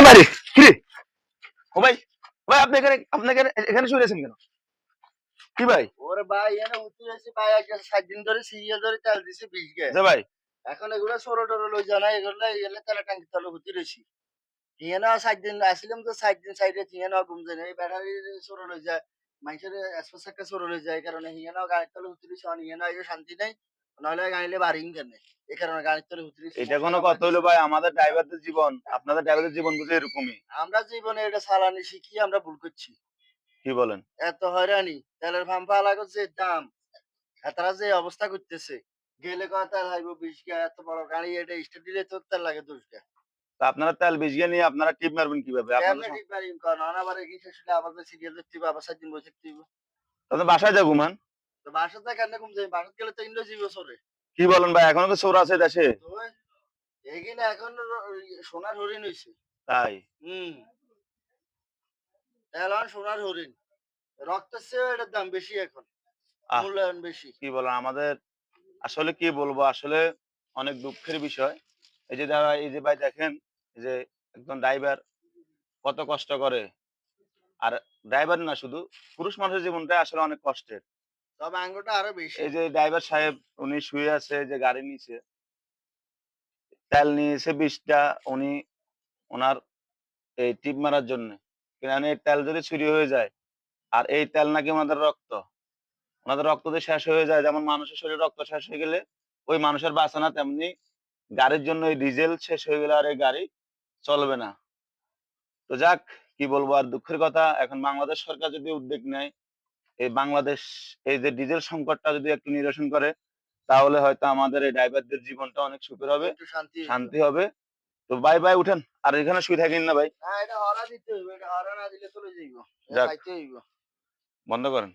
বাইরে কি রে? ও ভাই, ভাই আপনি আপনাকে এখানে শুয়ে আছেন কেন? কি ভাই? ওরে ভাই এনে উঠতে যাচ্ছি ভাই, আজকে 7 দিন ধরে সিরিয়াল ধরে তেল দিছি 20 গে। যে ভাই এখন এগুলো সরো টরো লই জানা এগুলো এলে তেলে টাঙ্কি তলে হুতি রইছি। হিয়ানা 7 দিন আসিলাম তো 7 দিন সাইডে হিয়ানা ঘুম যায় না। এই ব্যাটারি সরো লই যায়। মানুষের এসপেস একটা সরো লই যায়, কারণে হিয়ানা গাড়ির তলে হুতি রইছি। অন হিয়ানা এই শান্তি নাই। নইলে গাড়িলে বাড়িং কেনে। এই কারণে গাড়ির তলে হুতি রইছি। এটা মশা কোনো কথা হইলো কামড়াইতেছে। ভাই? আমাদের ড্রাইভারদের জীবন, আপনাদের ড্রাইভারদের জীবন বুঝে এরকমই। আমরা জীবনে এটা চালানি শিখি আমরা ভুল করছি। কি বলেন? এত হয়রানি, তেলের পাম্প আলাগো যে দাম, তারা যে অবস্থা করতেছে। গেলে কয় তেল হাইবো 20 গে, এত বড় গাড়ি এটা স্টার্ট দিলে তো তেল লাগে 10 গে। তো আপনারা তেল বেশি নিয়ে আপনারা টিপ মারবেন কিভাবে? আপনাদের কেমনে ঠিক পারি কন আবার এগিয়ে শেষ হলে আবার সিরিয়াল দেখতে হবে, আবার 7 দিন বসে থাকতে হবে। আপনাদের বাসায় যা ঘুমান। তো বাসাতে কেমনে ঘুম যাই, বাসাত গেলে তো ইন্দ্র জীব সরে। কি বলেন ভাই? এখনো তো চোর আছে দেশে? তো এগিয়ে এখন সোনার হরিণ হইছে। তাই? হুম, এখন সোনার হরিণ। রক্তের চেয়েও এটার দাম বেশি এখন, আহ মূল্যায়ন বেশি। কি বলেন আমাদের, আসলে কি বলবো, আসলে অনেক দুঃখের বিষয়। এই যে দাদা, এই যে ভাই দেখেন, এই যে একজন ড্রাইভার কত কষ্ট করে। আর ড্রাইভার না শুধু, পুরুষ মানুষের জীবনটা আসলে অনেক কষ্টের। তবে আঙ্গুটা আরো বেশি। এই যে ড্রাইভার সাহেব উনি শুয়ে আছে যে গাড়ি নিচে, তেল নিয়েছে 20 টা, উনি ওনার এই টিপ মারার জন্য। কারণ এই তেল যদি চুরি হয়ে যায়, আর এই তেল নাকি ওনাদের রক্ত, ওনাদের রক্ত যদি শেষ হয়ে যায়, যেমন মানুষের শরীরে রক্ত শেষ হয়ে গেলে ওই মানুষের বাঁচে না, তেমনি গাড়ির জন্য এই ডিজেল শেষ হয়ে গেলে আর এই গাড়ি চলবে না। তো যাক, কি বলবো আর, দুঃখের কথা। এখন বাংলাদেশ সরকার যদি উদ্যোগ নেয়, এই বাংলাদেশ এই যে ডিজেল সংকটটা যদি একটু নিরসন করে, তাহলে হয়তো আমাদের এই ড্রাইভারদের জীবনটা অনেক সুখের হবে, একটু শান্তি হইব। শান্তি হবে। তো বাই বাই, উঠেন। আর এখানে শুয়ে থাকেন না ভাই। না এটা হরা দিতে হইব, এটা হরা না দিলে চলে যাইব। এটা যাক, খাইতে হইব। বন্ধ করেন।